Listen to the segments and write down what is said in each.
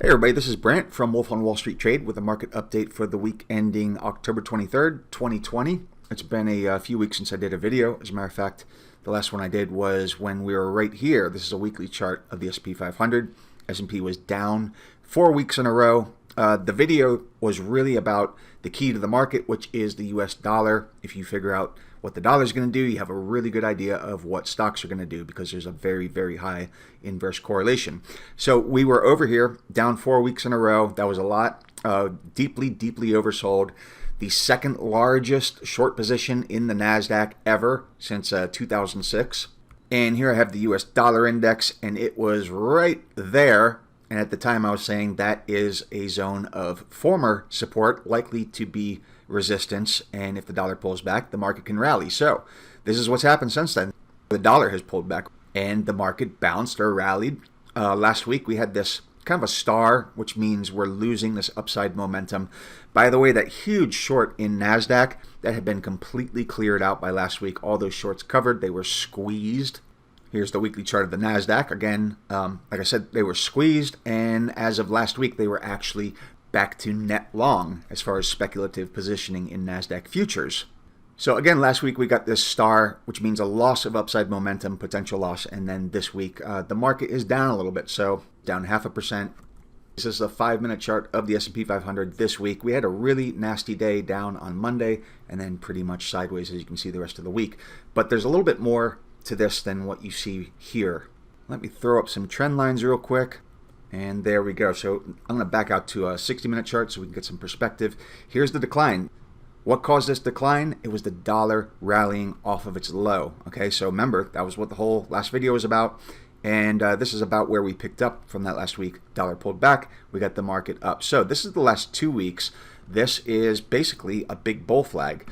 Hey everybody, this is Brant from Wolf on Wall Street Trade with a market update for the week ending October 23rd, 2020. It's been a few weeks since I did a video. As a matter of fact, the last one I did was when we were right here. This is a weekly chart of the S&P 500. S&P was down 4 weeks in a row. The video was really about the key to the market, which is the US dollar. If you figure out what the dollar is going to do, you have a really good idea of what stocks are going to do because there's a very, very high inverse correlation. So we were over here down 4 weeks in a row. That was a lot. Deeply, deeply oversold. The second largest short position in the NASDAQ ever since 2006. And here I have the US dollar index, and it was right there. And at the time I was saying that is a zone of former support, likely to be resistance, and if the dollar pulls back, the market can rally. So this is what's happened since then. The dollar has pulled back and the market bounced or rallied. Last week we had this kind of a star, which means we're losing this upside momentum. By the way, that huge short in NASDAQ, that had been completely cleared out by last week. All those shorts covered, they were squeezed. Here's the weekly chart of the NASDAQ. Again, like I said, they were squeezed, and as of last week, they were actually back to net long as far as speculative positioning in NASDAQ futures. So again, last week we got this star, which means a loss of upside momentum, potential loss, and then this week the market is down a little bit, so down 0.5%. This is a 5-minute chart of the S&P 500 this week. We had a really nasty day down on Monday, and then pretty much sideways, as you can see, the rest of the week. But there's a little bit more to this than what you see here. Let me throw up some trend lines real quick. And there we go. So I'm going to back out to a 60-minute chart so we can get some perspective. Here's the decline. What caused this decline? It was the dollar rallying off of its low. Okay, so remember, that was what the whole last video was about. And this is about where we picked up from that last week. Dollar pulled back. We got the market up. So this is the last 2 weeks. This is basically a big bull flag.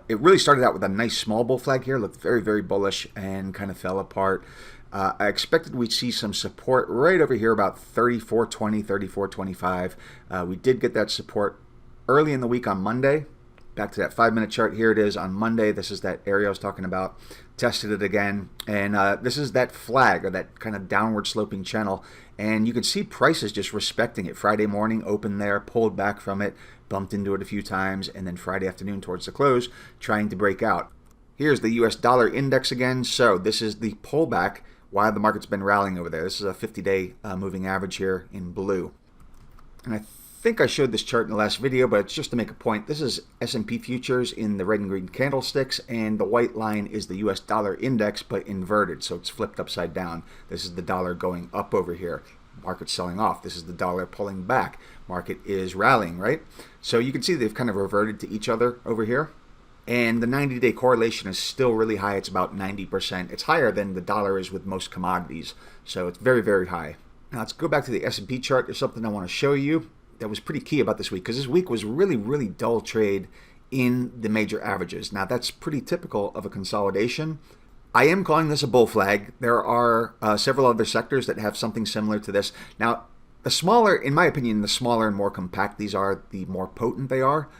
It really started out with a nice small bull flag here. Looked very, very bullish and kind of fell apart. I expected we'd see some support right over here about 34.20, 34.25. We did get that support early in the week on Monday. Back to that 5-minute chart. Here it is on Monday. This is that area I was talking about. Tested it again. And this is that flag or that kind of downward sloping channel. And you can see prices just respecting it. Friday morning, opened there, pulled back from it, bumped into it a few times, and then Friday afternoon towards the close, trying to break out. Here's the US dollar index again. So this is the pullback while the market's been rallying over there. This is a 50-day moving average here in blue. And I think I showed this chart in the last video, but it's just to make a point. This is S&P futures in the red and green candlesticks, and the white line is the US dollar index, but inverted, so it's flipped upside down. This is the dollar going up over here. Market's selling off. This is the dollar pulling back. Market is rallying, right? So you can see they've kind of reverted to each other over here. And the 90-day correlation is still really high. It's about 90%. It's higher than the dollar is with most commodities. So it's very, very high. Now let's go back to the S&P chart. There's something I want to show you that was pretty key about this week, because this week was really, really dull trade in the major averages. Now that's pretty typical of a consolidation. I am calling this a bull flag. There are several other sectors that have something similar to this. Now, the smaller, in my opinion, the smaller and more compact these are, the more potent they are.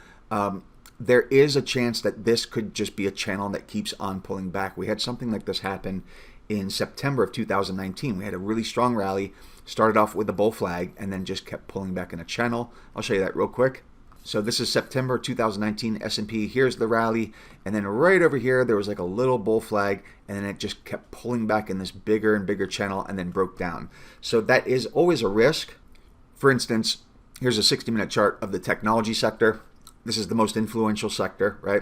There is a chance that this could just be a channel that keeps on pulling back. We had something like this happen in September of 2019. We had a really strong rally, started off with a bull flag, and then just kept pulling back in a channel. I'll show you that real quick. So this is September 2019 S&P. Here's the rally, and then right over here there was like a little bull flag, and then it just kept pulling back in this bigger and bigger channel and then broke down. So that is always a risk. For instance, here's a 60-minute chart of the technology sector. This is the most influential sector, right?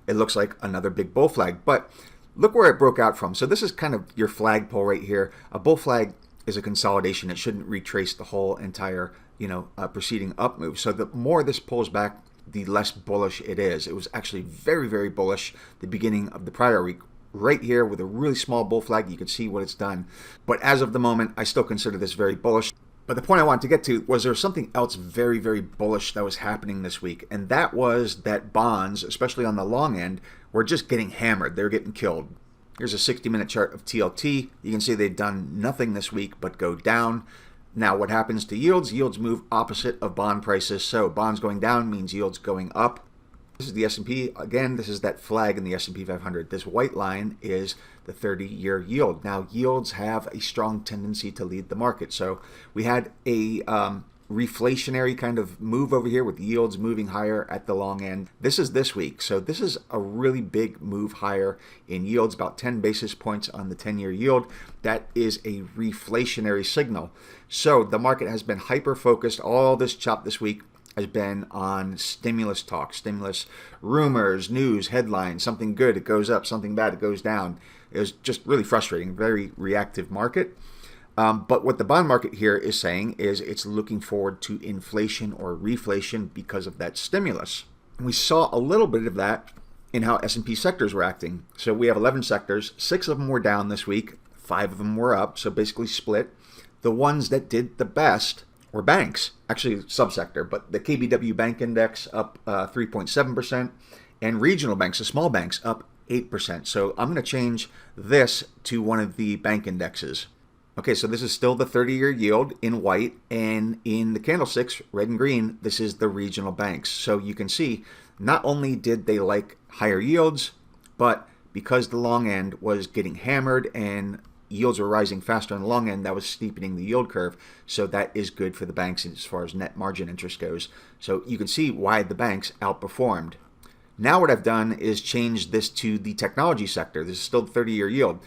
It looks like another big bull flag, but look where it broke out from. So this is kind of your flagpole right here. A bull flag is a consolidation. It shouldn't retrace the whole entire, preceding up move. So the more this pulls back, the less bullish it is. It was actually very, very bullish the beginning of the prior week. Right here with a really small bull flag, you can see what it's done. But as of the moment, I still consider this very bullish. But the point I wanted to get to was there something else very, very bullish that was happening this week. And that was that bonds, especially on the long end, were just getting hammered. They're getting killed. Here's a 60-minute chart of TLT. You can see they've done nothing this week but go down. Now what happens to yields? Yields move opposite of bond prices. So bonds going down means yields going up. This is the S&P. Again, this is that flag in the S&P 500. This white line is the 30-year yield. Now, yields have a strong tendency to lead the market. So we had a reflationary kind of move over here with yields moving higher at the long end. This is this week. So this is a really big move higher in yields, about 10 basis points on the 10-year yield. That is a reflationary signal. So the market has been hyper-focused. All this chop this week has been on stimulus talk, stimulus rumors, news, headlines, something good, it goes up, something bad, it goes down. It was just really frustrating, very reactive market. But what the bond market here is saying is it's looking forward to inflation or reflation because of that stimulus. And we saw a little bit of that in how S&P sectors were acting. So we have 11 sectors, 6 of them were down this week, 5 of them were up, so basically split. The ones that did the best were banks, actually subsector, but the KBW Bank Index up 3.7%, and regional banks, the small banks, up 8%. So I'm going to change this to one of the bank indexes. Okay, so this is still the 30-year yield in white, and in the candlesticks, red and green, this is the regional banks. So you can see, not only did they like higher yields, but because the long end was getting hammered and yields were rising faster on the long end, that was steepening the yield curve. So that is good for the banks as far as net margin interest goes. So you can see why the banks outperformed. Now what I've done is change this to the technology sector. This is still the 30-year yield.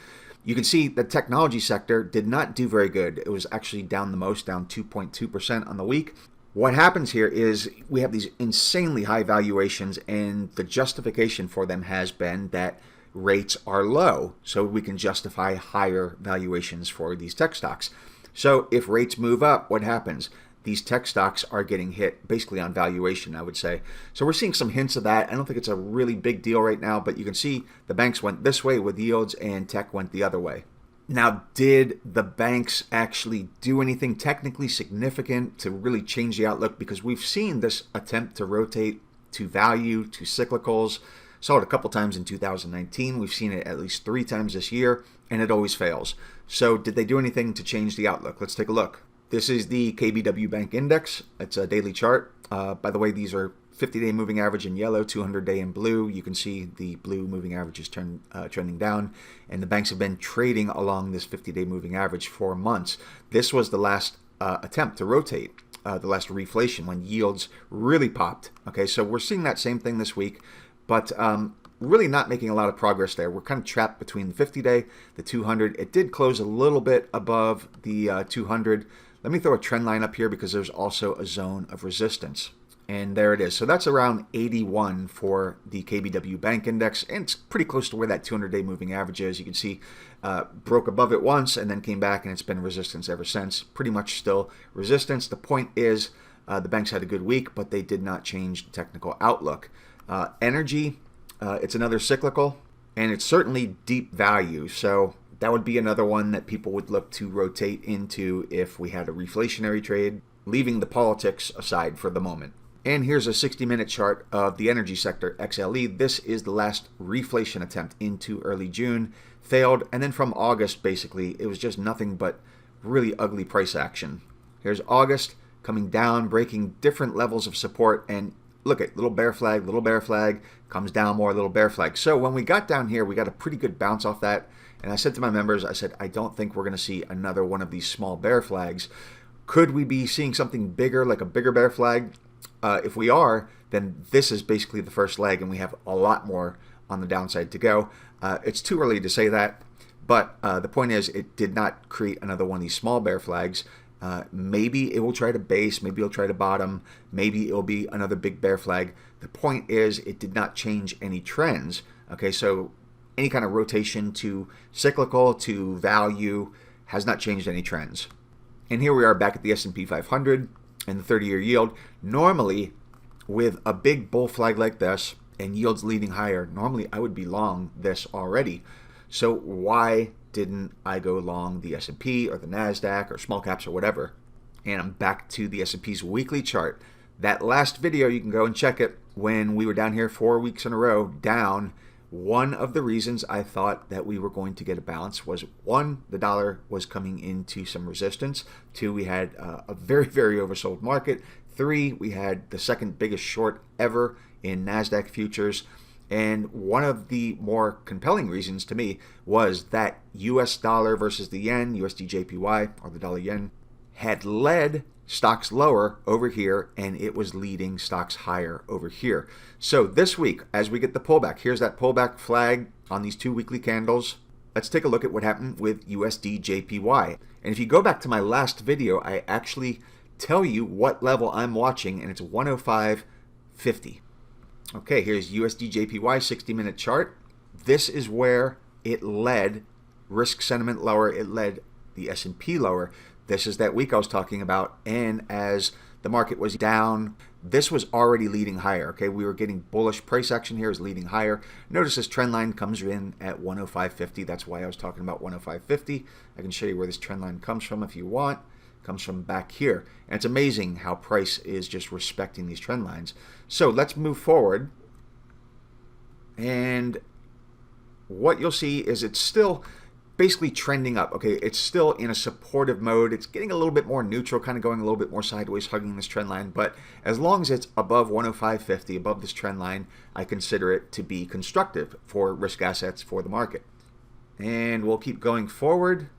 You can see the technology sector did not do very good. It was actually down the most, down 2.2% on the week. What happens here is we have these insanely high valuations, and the justification for them has been that rates are low, so we can justify higher valuations for these tech stocks. So if rates move up, what happens? These tech stocks are getting hit basically on valuation, I would say. So we're seeing some hints of that. I don't think it's a really big deal right now, but you can see the banks went this way with yields and tech went the other way. Now, did the banks actually do anything technically significant to really change the outlook? Because we've seen this attempt to rotate to value, to cyclicals. Saw it a couple times in 2019. We've seen it at least 3 times this year, and it always fails. So did they do anything to change the outlook? Let's take a look. This is the KBW Bank Index. It's a daily chart. By the way, these are 50-day moving average in yellow, 200-day in blue. You can see the blue moving average is trending down, and the banks have been trading along this 50-day moving average for months. This was the last attempt to rotate, the last reflation when yields really popped. Okay, so we're seeing that same thing this week, but really not making a lot of progress there. We're kind of trapped between the 50-day, the 200. It did close a little bit above the 200. Let me throw a trend line up here because there's also a zone of resistance. And there it is. So that's around 81 for the KBW Bank Index, and it's pretty close to where that 200-day moving average is. You can see broke above it once and then came back, and it's been resistance ever since. Pretty much still resistance. The point is the banks had a good week, but they did not change the technical outlook. Energy, it's another cyclical, and it's certainly deep value. So that would be another one that people would look to rotate into if we had a reflationary trade, leaving the politics aside for the moment. And here's a 60-minute chart of the energy sector, XLE. This is the last reflation attempt into early June. Failed, and then from August, basically, it was just nothing but really ugly price action. Here's August coming down, breaking different levels of support, and look at little bear flag, comes down more, little bear flag. So when we got down here, we got a pretty good bounce off that. And I said to my members, I said, I don't think we're going to see another one of these small bear flags. Could we be seeing something bigger, like a bigger bear flag? If we are, then this is basically the first leg, and we have a lot more on the downside to go. It's too early to say that, but the point is it did not create another one of these small bear flags. Maybe it will try to base, maybe it'll try to bottom, maybe it'll be another big bear flag. The point is it did not change any trends. Okay, so any kind of rotation to cyclical, to value, has not changed any trends. And here we are back at the S&P 500 and the 30-year yield. Normally, with a big bull flag like this and yields leading higher, normally I would be long this already. So why didn't I go long the S&P or the NASDAQ or small caps or whatever? And I'm back to the S&P's weekly chart. That last video, you can go and check it, when we were down here 4 weeks in a row, down. One of the reasons I thought that we were going to get a bounce was, 1, the dollar was coming into some resistance. 2, we had a very, very oversold market. 3, we had the second biggest short ever in NASDAQ futures. And one of the more compelling reasons to me was that US dollar versus the yen, USDJPY, or the dollar yen, had led stocks lower over here, and it was leading stocks higher over here. So this week, as we get the pullback, here's that pullback flag on these 2 weekly candles. Let's take a look at what happened with USDJPY. And if you go back to my last video, I actually tell you what level I'm watching, and it's 105.50. Okay, here's USDJPY 60-minute chart. This is where it led risk sentiment lower. It led the S&P lower. This is that week I was talking about. And as the market was down, this was already leading higher. Okay, we were getting bullish price action here, is leading higher. Notice this trend line comes in at 105.50. That's why I was talking about 105.50. I can show you where this trend line comes from if you want. Comes from back here. And it's amazing how price is just respecting these trend lines. So let's move forward. And what you'll see is it's still basically trending up. Okay, it's still in a supportive mode. It's getting a little bit more neutral, kind of going a little bit more sideways, hugging this trend line. But as long as it's above 105.50, above this trend line, I consider it to be constructive for risk assets for the market. And we'll keep going forward.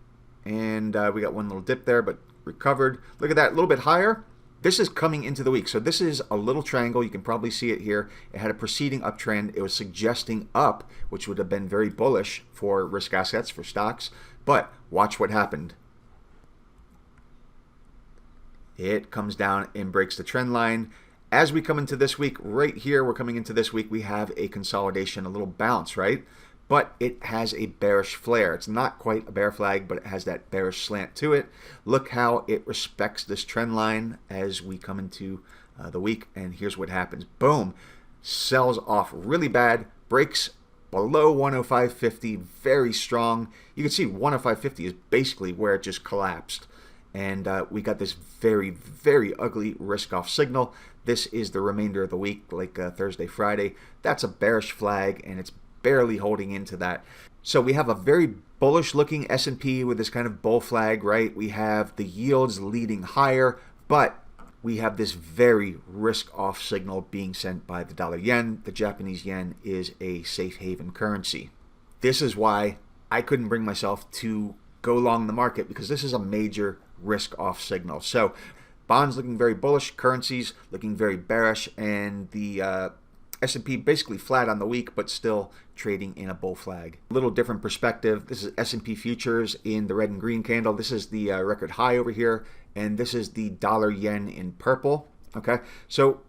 And we got one little dip there, but recovered. Look at that, a little bit higher. This is coming into the week. So this is a little triangle. You can probably see it here. It had a preceding uptrend. It was suggesting up, which would have been very bullish for risk assets, for stocks. But watch what happened. It comes down and breaks the trend line. As we come into this week, right here, we're coming into this week, we have a consolidation, a little bounce, right? But it has a bearish flare. It's not quite a bear flag, but it has that bearish slant to it. Look how it respects this trend line as we come into the week. And here's what happens. Boom. Sells off really bad. Breaks below 105.50. Very strong. You can see 105.50 is basically where it just collapsed. And we got this very, very ugly risk-off signal. This is the remainder of the week, like Thursday, Friday. That's a bearish flag, and it's barely holding into that. So we have a very bullish looking S&P with this kind of bull flag, right? We have the yields leading higher, but we have this very risk off signal being sent by the dollar yen. The Japanese yen is a safe haven currency. This is why I couldn't bring myself to go long the market, because this is a major risk off signal. So bonds looking very bullish, currencies looking very bearish, and the S&P basically flat on the week, but still trading in a bull flag. A little different perspective. This is S&P futures in the red and green candle. This is the record high over here, and this is the dollar yen in purple. Okay, so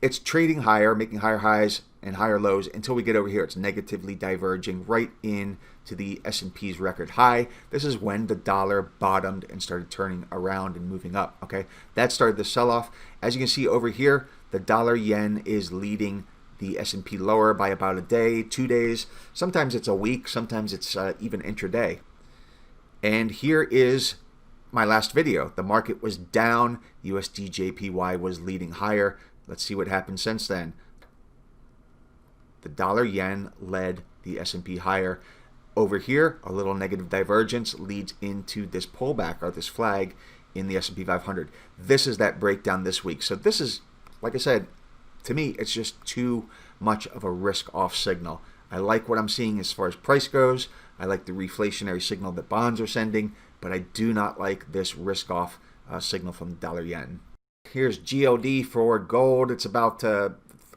it's trading higher, making higher highs and higher lows until we get over here. It's negatively diverging right in to the S&P's record high. This is when the dollar bottomed and started turning around and moving up. Okay, that started the sell-off. As you can see over here, the dollar yen is leading the S&P lower by about a day, 2 days. Sometimes it's a week, sometimes it's even intraday. And here is my last video. The market was down, USDJPY was leading higher. Let's see what happened since then. The dollar yen led the S&P higher. Over here, a little negative divergence leads into this pullback, or this flag in the S&P 500. This is that breakdown this week. So this is, like I said, to me, it's just too much of a risk-off signal. I like what I'm seeing as far as price goes. I like the reflationary signal that bonds are sending, but I do not like this risk-off signal from the dollar yen. Here's GLD for gold. It's about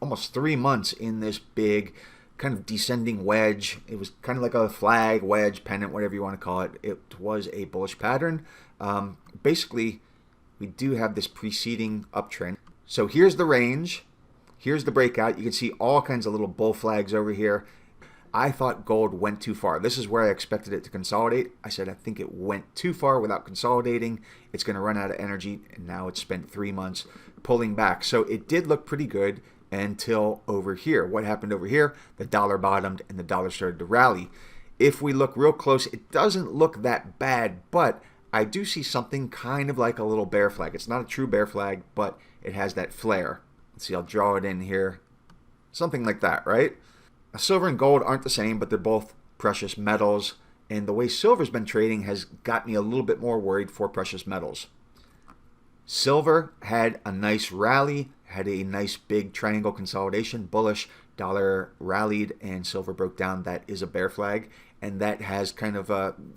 almost 3 months in this big kind of descending wedge. It was kind of like a flag, wedge, pennant, whatever you want to call it. It was a bullish pattern. Basically, we do have this preceding uptrend. So here's the range. Here's the breakout. You can see all kinds of little bull flags over here. I thought gold went too far. This is where I expected it to consolidate. I said I think it went too far without consolidating. It's going to run out of energy, and now it's spent 3 months pulling back. So it did look pretty good until over here. What happened over here? The dollar bottomed and the dollar started to rally. If we look real close, it doesn't look that bad, but I do see something kind of like a little bear flag. It's not a true bear flag, but it has that flare. Let's see, I'll draw it in here. Something like that, right? Silver and gold aren't the same, but they're both precious metals. And the way silver's been trading has got me a little bit more worried for precious metals. Silver had a nice rally, had a nice big triangle consolidation, bullish, dollar rallied, and silver broke down. That is a bear flag, and that has kind of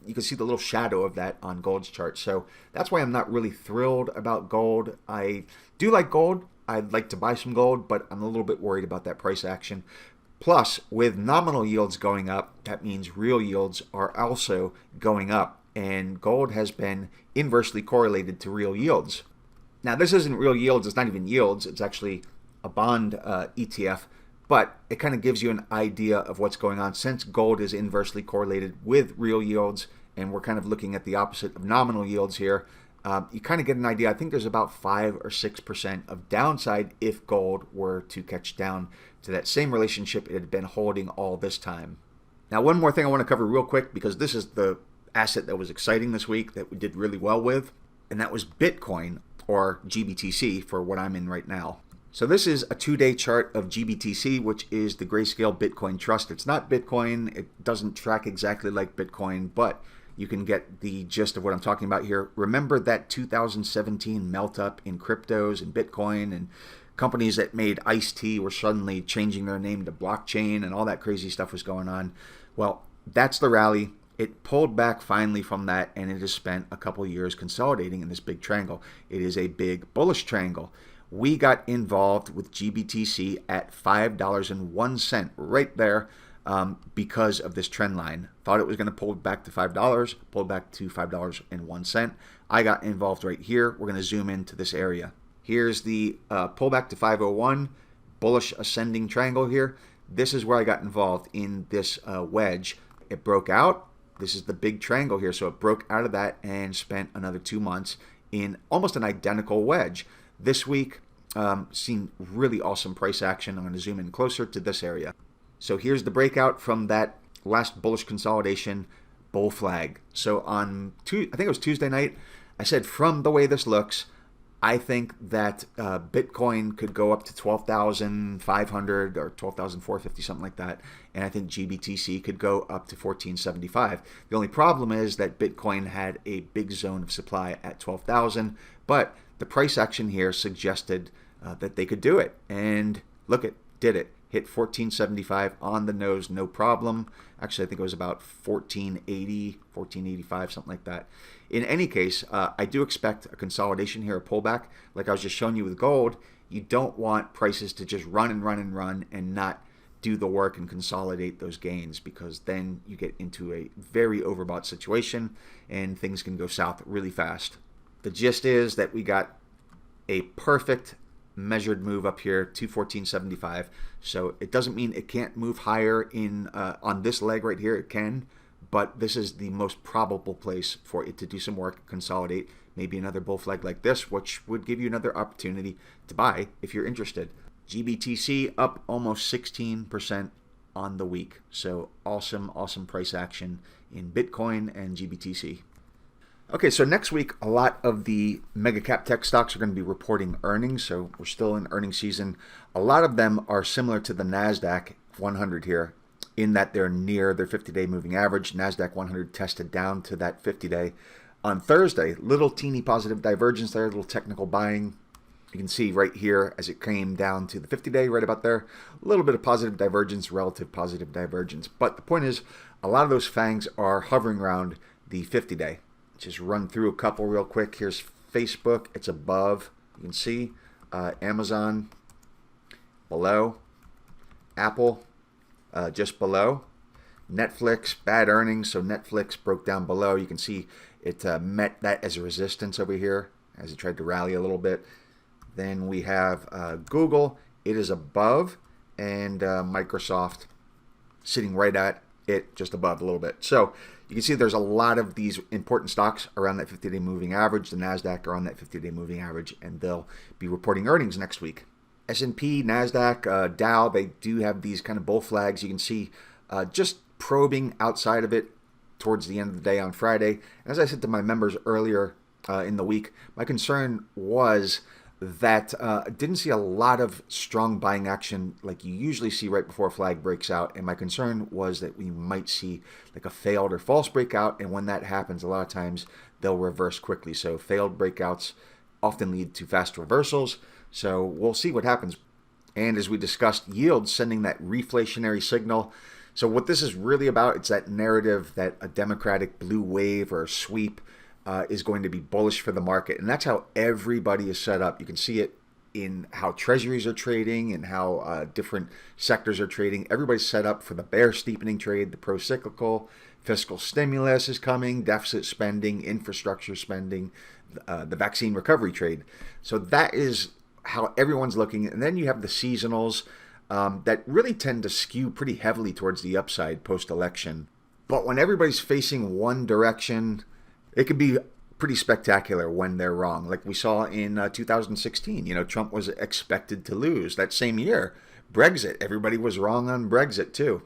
you can see the little shadow of that on gold's chart. So that's why I'm not really thrilled about gold. I do like gold. I'd like to buy some gold, but I'm a little bit worried about that price action. Plus, with nominal yields going up, that means real yields are also going up, and gold has been inversely correlated to real yields. Now, this isn't real yields. It's not even yields. It's actually a bond ETF, but it kind of gives you an idea of what's going on. Since gold is inversely correlated with real yields, and we're kind of looking at the opposite of nominal yields here, you kind of get an idea. I think there's about 5 or 6% of downside if gold were to catch down to that same relationship it had been holding all this time. Now, one more thing I want to cover real quick, because this is the asset that was exciting this week that we did really well with, and that was Bitcoin, or GBTC for what I'm in right now. So this is a 2-day chart of GBTC, which is the Grayscale Bitcoin Trust. It's not Bitcoin. It doesn't track exactly like Bitcoin, but you can get the gist of what I'm talking about here. Remember that 2017 melt up in cryptos and Bitcoin, and companies that made iced tea were suddenly changing their name to blockchain, and all that crazy stuff was going on. Well, that's the rally. It pulled back finally from that, and it has spent a couple years consolidating in this big triangle. It is a big bullish triangle. We got involved with GBTC at $5.01 right there because of this trend line. Thought it was going to pull back to $5, pulled back to $5.01. I got involved right here. We're going to zoom into this area. Here's the pullback to 501, bullish ascending triangle here. This is where I got involved in this wedge. It broke out. This is the big triangle here. So it broke out of that and spent another 2 months in almost an identical wedge. This week, seen really awesome price action. I'm going to zoom in closer to this area. So here's the breakout from that last bullish consolidation, bull flag. So on I think it was Tuesday night, I said, from the way this looks, I think that Bitcoin could go up to 12,500 or 12,450, something like that. And I think GBTC could go up to 1475. The only problem is that Bitcoin had a big zone of supply at 12,000, but the price action here suggested that they could do it. And look, it did it. Hit 1475 on the nose, no problem. Actually, I think it was about 1480, 1485, something like that. In any case, I do expect a consolidation here, a pullback. Like I was just showing you with gold, you don't want prices to just run and run and run and not do the work and consolidate those gains, because then you get into a very overbought situation and things can go south really fast. The gist is that we got a perfect measured move up here to 1475. So it doesn't mean it can't move higher in on this leg right here. It can, but this is the most probable place for it to do some work, consolidate, maybe another bull flag like this, which would give you another opportunity to buy if you're interested. GBTC up almost 16% on the week. So awesome price action in Bitcoin and GBTC. Okay, so next week, a lot of the mega cap tech stocks are going to be reporting earnings. So we're still in earnings season. A lot of them are similar to the NASDAQ 100 here, in that they're near their 50-day moving average. NASDAQ 100 tested down to that 50-day on Thursday. Little teeny positive divergence there, little technical buying. You can see right here as it came down to the 50-day, right about there, a little bit of positive divergence, relative positive divergence. But the point is, a lot of those fangs are hovering around the 50-day. Just run through a couple real quick. Here's Facebook. It's above. You can see Amazon below. Apple just below. Netflix, bad earnings. So Netflix broke down below. You can see it met that as a resistance over here as it tried to rally a little bit. Then we have Google. It is above. And Microsoft sitting right at it, just above a little bit. So you can see there's a lot of these important stocks around that 50-day moving average. The NASDAQ are on that 50-day moving average, and they'll be reporting earnings next week. S&P, NASDAQ, Dow, they do have these kind of bull flags. You can see just probing outside of it towards the end of the day on Friday. And as I said to my members earlier in the week, my concern was that didn't see a lot of strong buying action like you usually see right before a flag breaks out. And my concern was that we might see like a failed or false breakout. And when that happens, a lot of times they'll reverse quickly. So failed breakouts often lead to fast reversals. So we'll see what happens. And as we discussed, yields sending that reflationary signal. So what this is really about, it's that narrative that a Democratic blue wave or sweep is going to be bullish for the market. And that's how everybody is set up. You can see it in how treasuries are trading and how different sectors are trading. Everybody's set up for the bear steepening trade, the pro-cyclical, fiscal stimulus is coming, deficit spending, infrastructure spending, the vaccine recovery trade. So that is how everyone's looking. And then you have the seasonals that really tend to skew pretty heavily towards the upside post-election. But when everybody's facing one direction, it can be pretty spectacular when they're wrong. Like we saw in 2016, Trump was expected to lose. That same year, Brexit, everybody was wrong on Brexit too.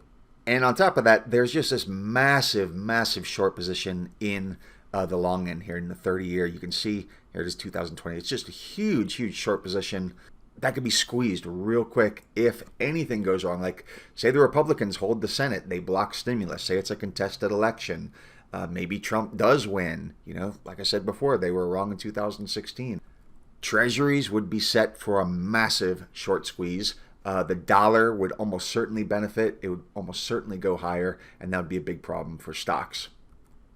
And on top of that, there's just this massive, massive short position in the long end here in the 30-year. You can see here it is 2020. It's just a huge, huge short position that could be squeezed real quick if anything goes wrong. Like say the Republicans hold the Senate, they block stimulus, say it's a contested election. Maybe Trump does win. Like I said before, they were wrong in 2016. Treasuries would be set for a massive short squeeze. The dollar would almost certainly benefit. It would almost certainly go higher, and that would be a big problem for stocks.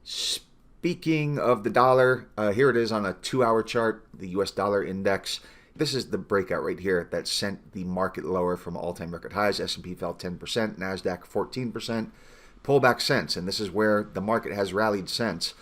Speaking of the dollar, here it is on a 2-hour chart, the US dollar index. This is the breakout right here that sent the market lower from all-time record highs. S&P fell 10%, NASDAQ 14%. Pullback since, and this is where the market has rallied since.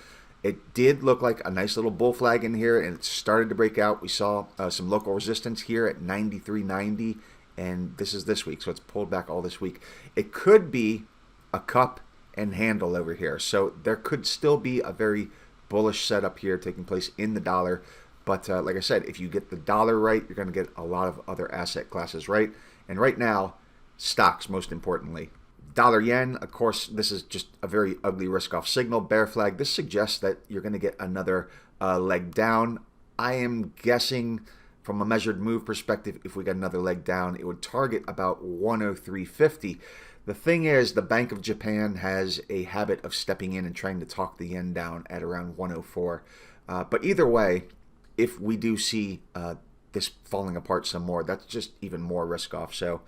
It did look like a nice little bull flag in here, and it started to break out. We saw some local resistance here at 93.90, and this is this week, so it's pulled back all this week. It could be a cup and handle over here, so there could still be a very bullish setup here taking place in the dollar. But like I said, if you get the dollar right, you're going to get a lot of other asset classes right. And right now, stocks most importantly. Dollar yen, of course, this is just a very ugly risk-off signal, bear flag. This suggests that you're going to get another leg down. I am guessing from a measured move perspective, if we get another leg down, it would target about 103.50. The thing is, the Bank of Japan has a habit of stepping in and trying to talk the yen down at around 104. But either way, if we do see this falling apart some more, that's just even more risk off. So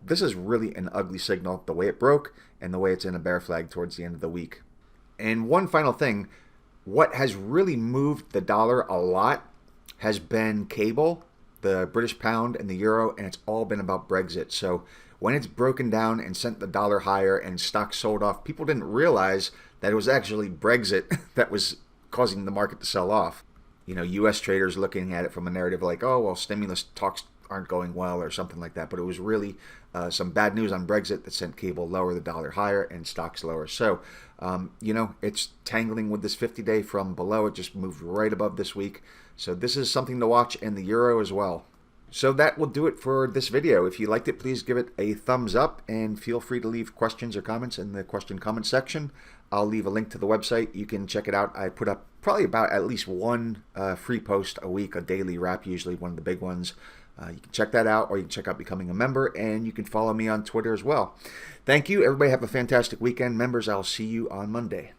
this is really an ugly signal, the way it broke and the way it's in a bear flag towards the end of the week. And one final thing, what has really moved the dollar a lot has been cable, the British pound and the euro, and it's all been about Brexit. So when it's broken down and sent the dollar higher and stocks sold off, people didn't realize that it was actually Brexit that was causing the market to sell off. U.S. traders looking at it from a narrative like, oh, well, stimulus talks aren't going well or something like that. But it was really some bad news on Brexit that sent cable lower, the dollar higher, and stocks lower. So, it's tangling with this 50-day from below. It just moved right above this week. So this is something to watch, and the euro as well. So that will do it for this video. If you liked it, please give it a thumbs up and feel free to leave questions or comments in the comment section. I'll leave a link to the website. You can check it out. I put up probably about at least one free post a week, a daily wrap, usually one of the big ones. You can check that out, or you can check out becoming a member, and you can follow me on Twitter as well. Thank you. Everybody have a fantastic weekend. Members, I'll see you on Monday.